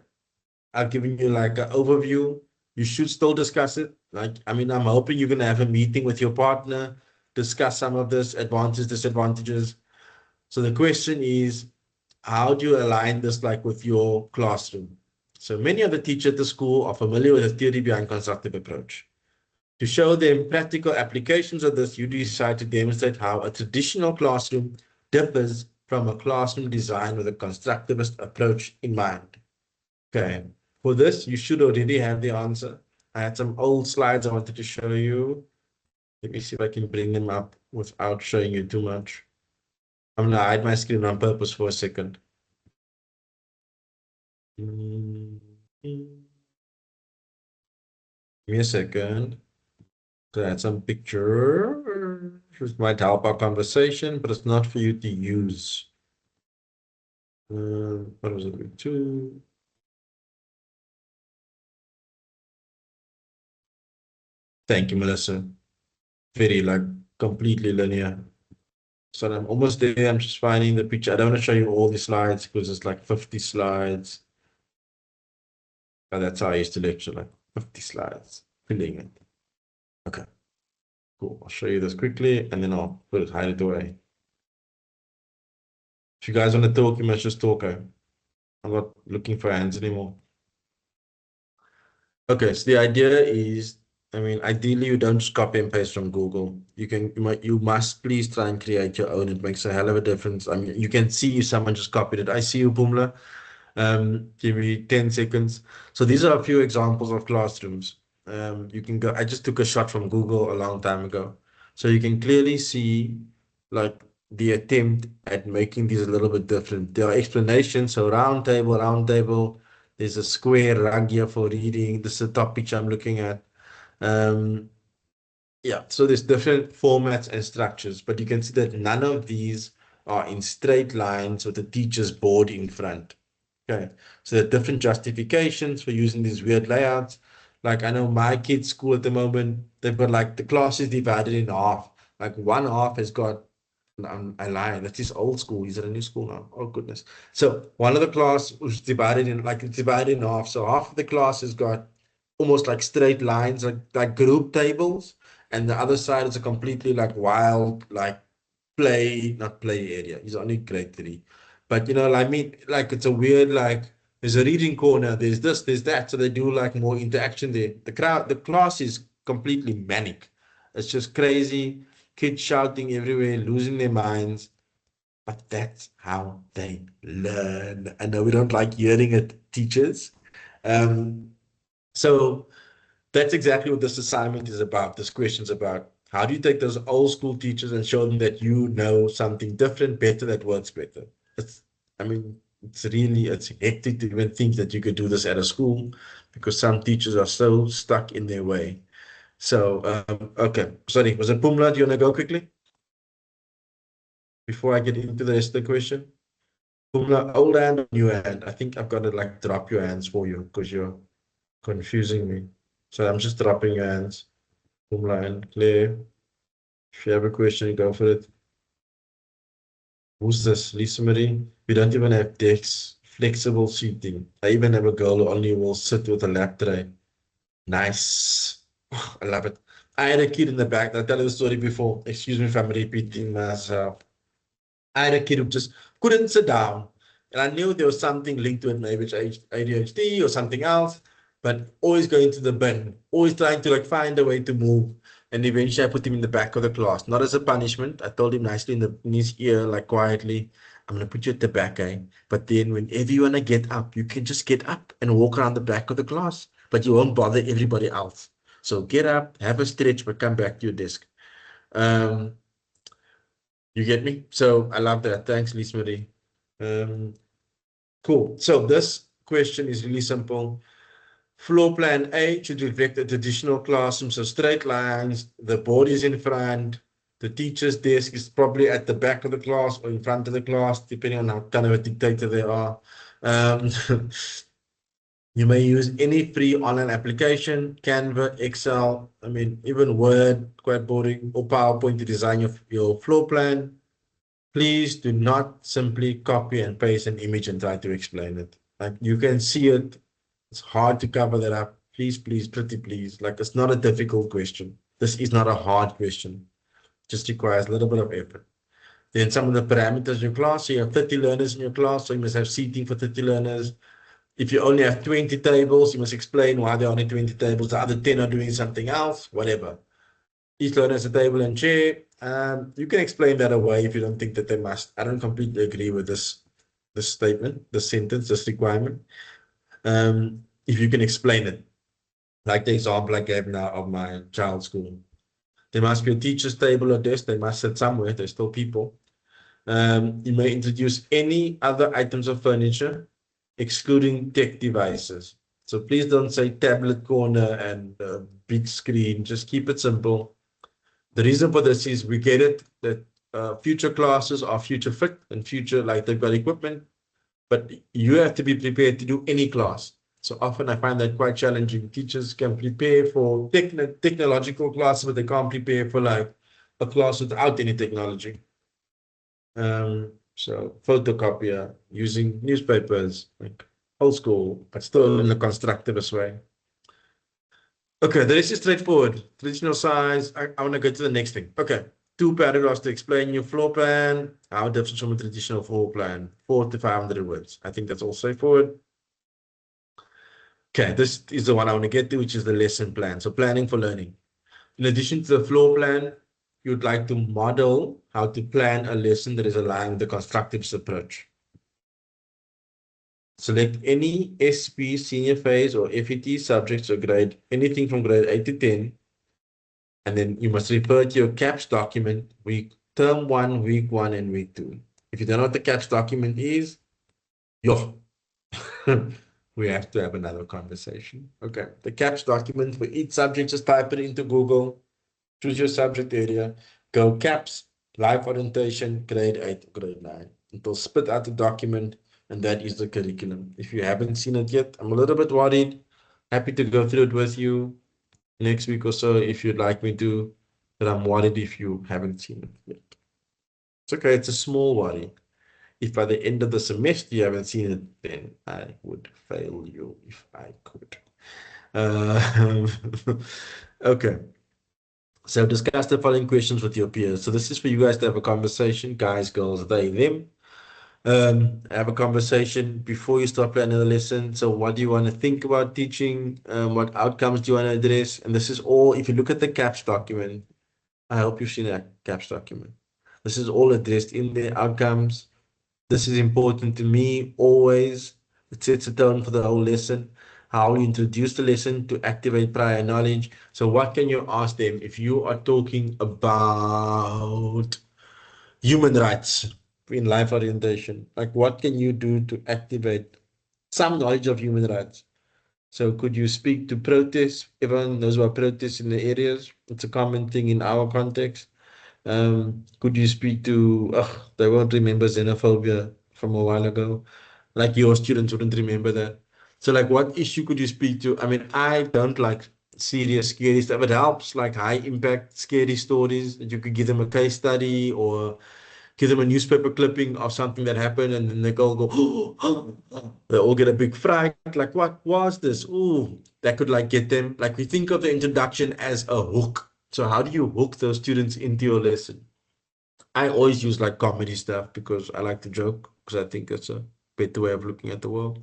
I've given you like an overview. You should still discuss it. Like, I mean, I'm hoping you're going to have a meeting with your partner, discuss some of this, advantages, disadvantages. So the question is, how do you align this like with your classroom? So many of the teachers at the school are familiar with the theory behind constructive approach. To show them practical applications of this, you decide to demonstrate how a traditional classroom differs from a classroom designed with a constructivist approach in mind. Okay, for this, you should already have the answer. I had some old slides I wanted to show you. Let me see if I can bring them up without showing you too much. I'm gonna hide my screen on purpose for a second. Give me a second. So I had some picture. This might help our conversation, but it's not for you to use. What was it? Two. Thank you, Melissa. Very like completely linear. So I'm almost there. I'm just finding the picture. I don't want to show you all the slides because it's like 50 slides. Oh, that's how I used to lecture, like 50 slides, filling it. Okay, cool. I'll show you this quickly and then I'll hide it away. If you guys want to talk, you must just talk. I'm not looking for hands anymore. Okay, so the idea is, I mean, ideally you don't just copy and paste from Google. You must please try and create your own. It makes a hell of a difference. I mean, you can see if someone just copied it. I see you, Pumla. Give me 10 seconds. So these are a few examples of classrooms. You can go, I just took a shot from Google a long time ago. So you can clearly see like the attempt at making these a little bit different. There are explanations. So round table. There's a square rug here for reading. This is the top picture I'm looking at. Yeah, so there's different formats and structures, but you can see that none of these are in straight lines with the teacher's board in front. Okay, so there are different justifications for using these weird layouts. Like I know my kids' school at the moment, they've got like the class is divided in half. Like one half has got, I lie, that's his old school. He's at a new school now. Oh goodness. So one of the class was divided in like it's divided in half. So half of the class has got almost like straight lines, like group tables, and the other side is a completely like wild, like not play area. He's only grade 3. But you know, I mean, like it's a weird, like there's a reading corner, there's this, there's that. So they do like more interaction there. The class is completely manic. It's just crazy, kids shouting everywhere, losing their minds. But that's how they learn. I know we don't like hearing it, teachers. So that's exactly what this assignment is about. This question is about how do you take those old school teachers and show them that you know something different, better, that works better. I mean, it's hectic to even think that you could do this at a school because some teachers are so stuck in their way. So, okay, sorry, was it Pumla? Do you want to go quickly? Before I get into the rest of the question? Pumla, old hand or new hand? I think I've got to like drop your hands for you because you're confusing me. So I'm just dropping your hands. Pumla and Claire. If you have a question, go for it. Who's this? Lisa Marie? We don't even have desks, flexible seating. I even have a girl who only will sit with a lap tray. Nice. I love it. I had a kid in the back. I tell you the story before. Excuse me if I'm repeating myself. I had a kid who just couldn't sit down. And I knew there was something linked to it, maybe it's ADHD or something else, but always going to the bin, always trying to like find a way to move. And eventually I put him in the back of the class, not as a punishment. I told him nicely in his ear, like quietly, I'm gonna put you at the back, eh? But then whenever you wanna get up, you can just get up and walk around the back of the class, but you won't bother everybody else. So get up, have a stretch, but come back to your desk. You get me? So I love that. Thanks, Lisa Marie. Cool. So this question is really simple. Floor plan A should reflect a traditional classroom, so straight lines, the board is in front, the teacher's desk is probably at the back of the class or in front of the class, depending on how kind of a dictator they are. You may use any free online application, Canva, Excel, I mean, even Word, quite boring, or PowerPoint to design your floor plan. Please do not simply copy and paste an image and try to explain it. Like you can see it. It's hard to cover that up. Please, please, pretty please. Like it's not a difficult question. This is not a hard question. Just requires a little bit of effort. Then some of the parameters in your class. So you have 30 learners in your class, so you must have seating for 30 learners. If you only have 20 tables, you must explain why there are only 20 tables. The other 10 are doing something else, whatever. Each learner has a table and chair. You can explain that away if you don't think that they must. I don't completely agree with this statement, this sentence, this requirement. If you can explain it, like the example I gave now of my child's school. There must be a teacher's table or desk. They must sit somewhere. They're still people. You may introduce any other items of furniture, excluding tech devices. So please don't say tablet corner and big screen. Just keep it simple. The reason for this is we get it that future classes are future fit and future, like they've got equipment, but you have to be prepared to do any class. So often I find that quite challenging. Teachers can prepare for technological classes, but they can't prepare for like a class without any technology. So photocopier, using newspapers, like old school, but still in a constructivist way. Okay, the rest is straightforward. Traditional size. I want to go to the next thing. Okay, 2 paragraphs to explain your floor plan. How it differs from a traditional floor plan. 400 to 500 words. I think that's all straightforward. Okay, this is the one I want to get to, which is the lesson plan. So planning for learning. In addition to the floor plan, you'd like to model how to plan a lesson that is aligned with the constructivist approach. Select any SP, senior phase, or FET subjects or grade, anything from grade 8 to 10. And then you must refer to your CAPS document, term 1, week 1, and week 2. If you don't know what the CAPS document is, we have to have another conversation. Okay, the CAPS document for each subject, just type it into Google, choose your subject area, go CAPS, life orientation, grade 8, grade 9. It will spit out the document, and that is the curriculum. If you haven't seen it yet, I'm a little bit worried. Happy to go through it with you next week or so if you'd like me to, but I'm worried if you haven't seen it yet. It's okay, it's a small worry. If by the end of the semester you haven't seen it, then I would fail you if I could. Okay. So discuss the following questions with your peers. So this is for you guys to have a conversation, guys, girls, they, them. Have a conversation before you start planning the lesson. So what do you want to think about teaching? What outcomes do you want to address? And this is all, if you look at the CAPS document, I hope you've seen that CAPS document. This is all addressed in the outcomes. This is important to me always. It sets a tone for the whole lesson. How you introduce the lesson to activate prior knowledge. So what can you ask them if you are talking about human rights in life orientation? Like what can you do to activate some knowledge of human rights? So could you speak to protests? Everyone knows about protests in the areas. It's a common thing in our context. Could you speak to, they won't remember xenophobia from a while ago. Like your students wouldn't remember that. So like what issue could you speak to? I mean, I don't like serious, scary stuff. It helps like high impact, scary stories that you could give them a case study or give them a newspaper clipping of something that happened, and then they all go, they all get a big fright. Like, what was this? Ooh, that could like get them. Like we think of the introduction as a hook. So how do you hook those students into your lesson? I always use like comedy stuff because I like to joke because I think it's a better way of looking at the world.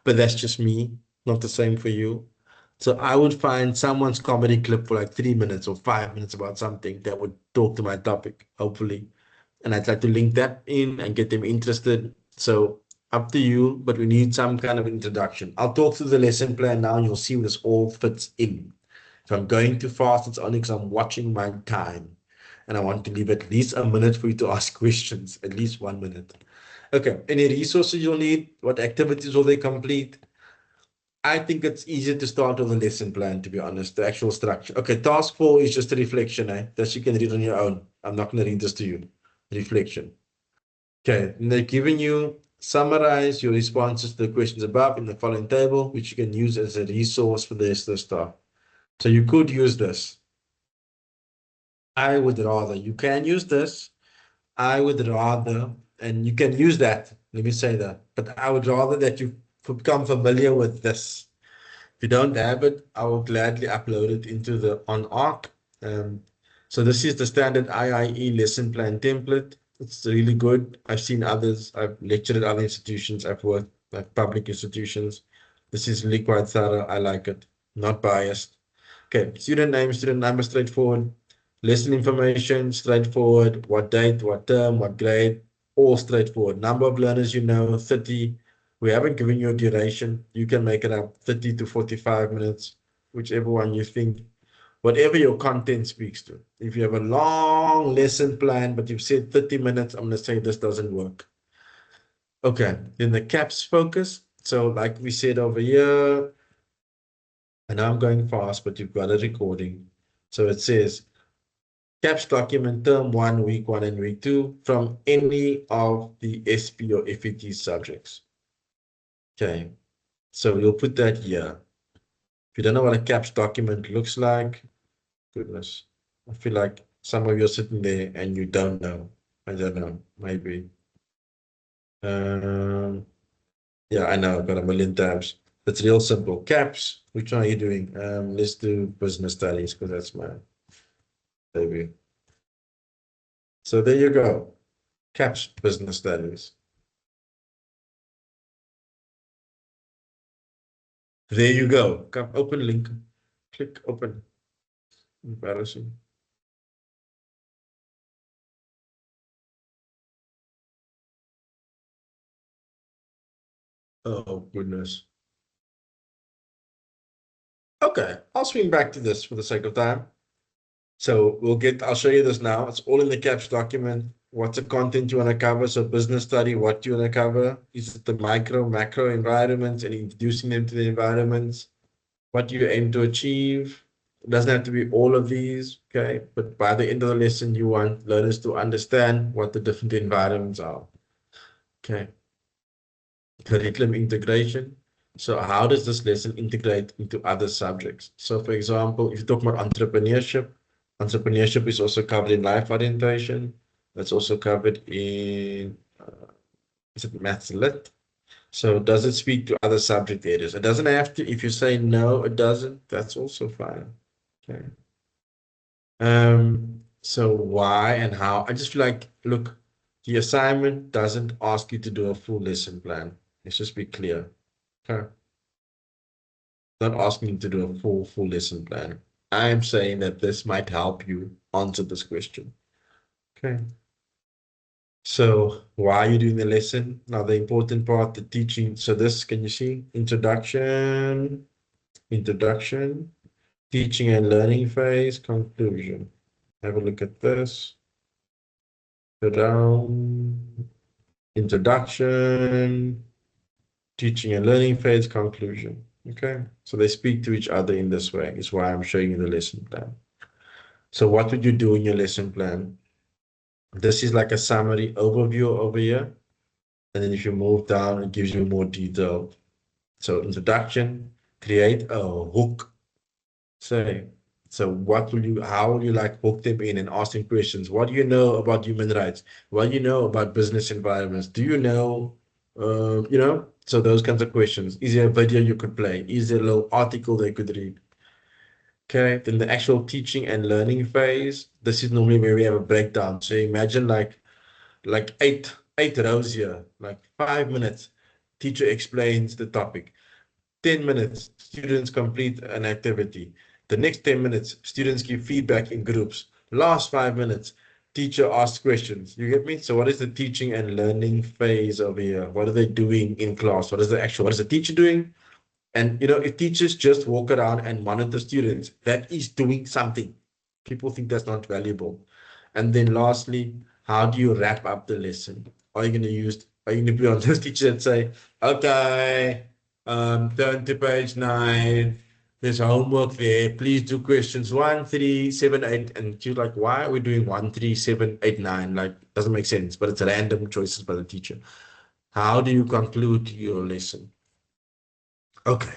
But that's just me, not the same for you. So I would find someone's comedy clip for like 3 minutes or 5 minutes about something that would talk to my topic, hopefully. And I try to link that in and get them interested. So up to you, but we need some kind of introduction. I'll talk through the lesson plan now and you'll see where this all fits in. If I'm going too fast, it's only because I'm watching my time. And I want to leave at least a minute for you to ask questions, at least 1 minute. Okay, any resources you'll need? What activities will they complete? I think it's easier to start with a lesson plan, to be honest, the actual structure. Okay, task 4 is just a reflection, that you can read on your own. I'm not going to read this to you. Reflection. Okay, and they're giving you summarize your responses to the questions above in the following table, which you can use as a resource for the rest of the stuff. So you could use this. I would rather, you can use this. I would rather, and you can use that. Let me say that. But I would rather that you become familiar with this. If you don't have it, I will gladly upload it into the on Arc. So this is the standard IIE lesson plan template. It's really good. I've seen others. I've lectured at other institutions. I've worked at public institutions. This is really quite thorough. I like it. Not biased. Okay, student name, student number, straightforward. Lesson information, straightforward. What date, what term, what grade, all straightforward. Number of learners, 30. We haven't given you a duration. You can make it up 30 to 45 minutes, whichever one you think, whatever your content speaks to. If you have a long lesson plan, but you've said 30 minutes, I'm going to say this doesn't work. Okay, then the CAPS focus. So like we said over here, and I'm going fast, but you've got a recording. So it says, CAPS document term 1, week 1 and week 2 from any of the SP or FET subjects. Okay, so you'll put that here. If you don't know what a CAPS document looks like, goodness, I feel like some of you are sitting there and you don't know. I don't know, maybe. Yeah, I know, I've got a million tabs. It's real simple. CAPS, which one are you doing? Let's do business studies because that's my baby. So there you go. CAPS business studies. There you go. Come open link. Click open. Embarrassing. Oh goodness. Okay, I'll swing back to this for the sake of time. So I'll show you this now. It's all in the CAPS document. What's the content you want to cover? So business study, what do you want to cover? Is it the micro, macro environments and introducing them to the environments? What do you aim to achieve? It doesn't have to be all of these, okay? But by the end of the lesson, you want learners to understand what the different environments are, okay? Curriculum integration. So how does this lesson integrate into other subjects? So for example, if you talk about entrepreneurship, entrepreneurship is also covered in life orientation. That's also covered in, is it maths lit? So does it speak to other subject areas? It doesn't have to. If you say no, it doesn't, that's also fine. Okay. So why and how? I just feel like, look, the assignment doesn't ask you to do a full lesson plan. Let's just be clear. Okay. Not asking you to do a full lesson plan. I am saying that this might help you answer this question. Okay. So why are you doing the lesson? Now the important part, the teaching. So this, can you see? Introduction, teaching and learning phase, conclusion. Have a look at this. Go down. Introduction, teaching and learning phase, conclusion. Okay, so they speak to each other in this way, is why I'm showing you the lesson plan. So what would you do in your lesson plan? This is like a summary overview over here. And then if you move down, it gives you more detail. So introduction, create a hook. Say, so what will you, how will you like hook them in and ask them questions? What do you know about human rights? What do you know about business environments? Do you know, so those kinds of questions. Is there a video you could play? Is there a little article they could read? Okay, then the actual teaching and learning phase. This is normally where we have a breakdown. So imagine like eight rows here, like 5 minutes. Teacher explains the topic. 10 minutes, students complete an activity. The next 10 minutes, students give feedback in groups. Last 5 minutes, teacher asks questions. You get me? So what is the teaching and learning phase over here? What are they doing in class? What is the teacher doing? And if teachers just walk around and monitor students, that is doing something. People think that's not valuable. And then lastly, how do you wrap up the lesson? Are you going to be on this teacher and say, okay, turn to page 9. There's homework there. Please do questions 1, 3, 7, 8. And you're like, why are we doing 1, 3, 7, 8, 9? Like, doesn't make sense, but it's random choices by the teacher. How do you conclude your lesson? Okay.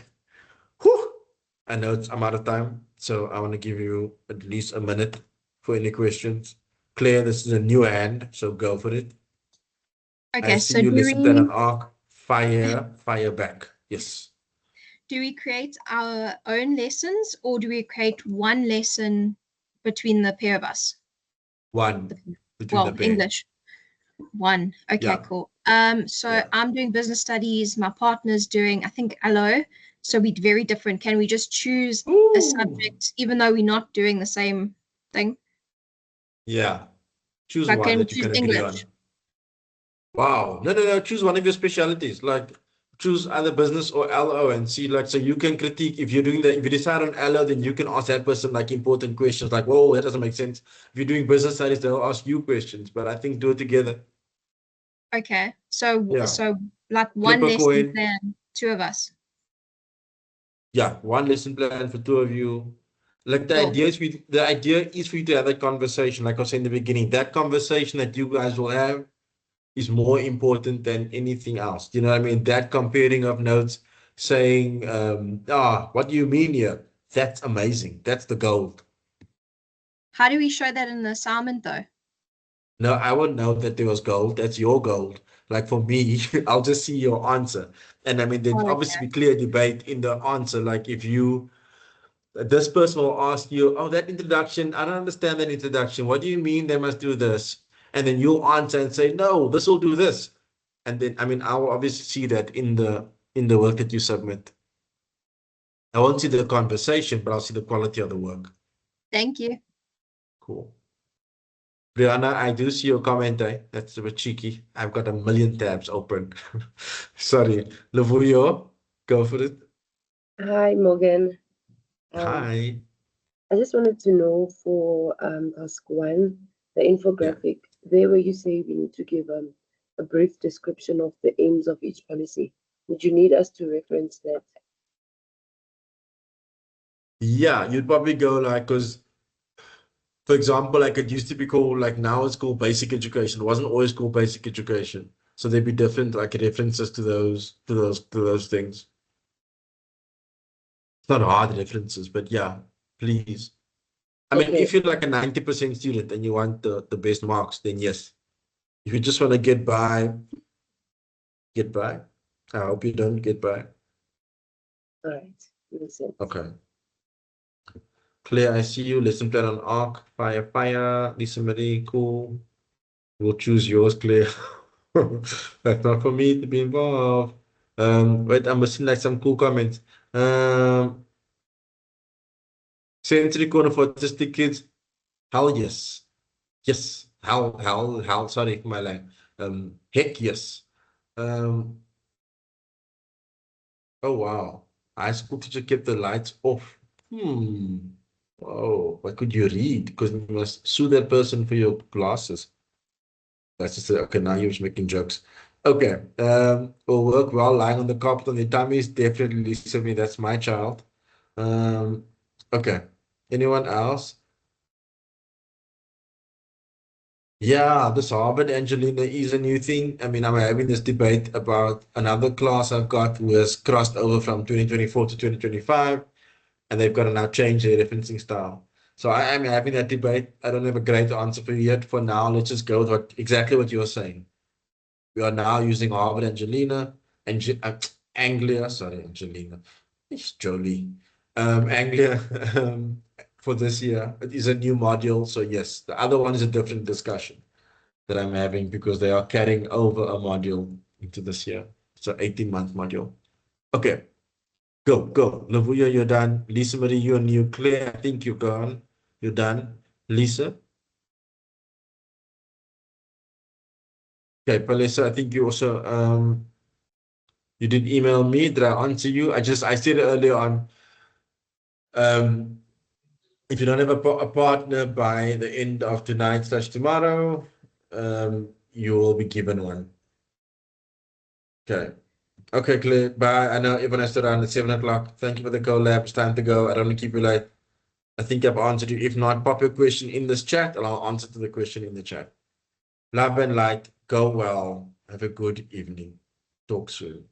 Whew. I know I'm out of time, so I want to give you at least a minute for any questions. Claire, this is a new hand, so go for it. Okay, I so see you do listen to we, an arc. Fire back. Yes. do we create our own lessons or do we create one lesson between the pair of us? One between Well, the pair. English. One. Okay, Yeah. cool. So Yeah. I'm doing business studies. My partner's doing, I think, LO. So we're very different. Can we just choose a Ooh. subject, even though we're not doing the same thing? Yeah. Choose Like, one can we that you choose can agree English? on. Wow. No. Choose one of your specialties. Like choose either business or LO and see so you can critique if you're doing that. If you decide on LO, then you can ask that person like important questions like, whoa, that doesn't make sense. If you're doing business studies, they'll ask you questions, but I think do it together. Okay. So Yeah. like Flip one a lesson coin. plan, two of us. Yeah, one lesson plan for two of you. Like the Cool. idea is for you to have that conversation, like I said in the beginning. That conversation that you guys will have is more important than anything else. You know what I mean? That comparing of notes, saying, what do you mean here? That's amazing. That's the gold. How do we show that in the assignment though? No, I won't know that there was gold. That's your gold. Like for me, I'll just see your answer. And I mean, there'd Oh, obviously be clear debate in the answer. Like if this person will ask you, oh, that introduction, I don't understand that introduction. What do you mean they must do this? And then you'll answer and say, no, this will do this. And then, I mean, I will obviously see that in the work that you submit. I won't see the conversation, but I'll see the quality of the work. Thank you. Cool. Brianna, I do see your comment, eh? That's a bit cheeky. I've got a million tabs open. Sorry. Lavuyo, go for it. Hi, Morgan. Hi. I just wanted to know for task 1, the infographic, there where you say we need to give a brief description of the aims of each policy. Would you need us to reference that? Yeah, you'd probably go because, for example, like it used to be called, like now it's called basic education. It wasn't always called basic education. So there'd be different like references to those things. It's not hard references, but yeah, please. I mean, Okay. if you're like a 90% student and you want the best marks, then yes. If you just want to get by. I hope you don't get by. All right. Makes sense. Okay. Claire, I see you. Lesson plan on arc. Fire. Lisa Marie, cool. We'll choose yours, Claire. That's not for me to be involved. Wait, I'm missing like some cool comments. Sensory corner for autistic kids. Hell yes. Yes. Hell, sorry for my line. Heck yes. Oh wow. High school teacher kept the lights off. Oh, what could you read? Because you must sue that person for your glasses. That's just okay. Now you're just making jokes. Okay. Will work well lying on the carpet on the tummies. Definitely Lisa me. That's my child. Okay. Anyone else? Yeah, this Harvard Angelina is a new thing. I mean, I'm having this debate about another class I've got who has crossed over from 2024 to 2025, and they've got to now change their referencing style. So I am having that debate. I don't have a great answer for you yet. For now, let's just go with exactly what you're saying. We are now using Harvard Angelina, Anglia, sorry, Angelina. It's Jolie. Anglia for this year. It is a new module. So yes, the other one is a different discussion that I'm having because they are carrying over a module into this year. It's an 18-month module. Okay, go. Lavuya, you're done. Lisa Marie, you're new. Claire, I think you're gone. You're done. Lisa? Okay, Palesa, I think you also you did email me. Did I answer you? I said earlier on, if you don't have a partner by the end of tonight/tomorrow, you will be given one. Okay. Okay, Claire. Bye. I know everyone has to run at 7 o'clock. Thank you for the collab. It's time to go. I don't want to keep you late. I think I've answered you. If not, pop your question in this chat and I'll answer to the question in the chat. Love and light. Go well. Have a good evening. Talk soon.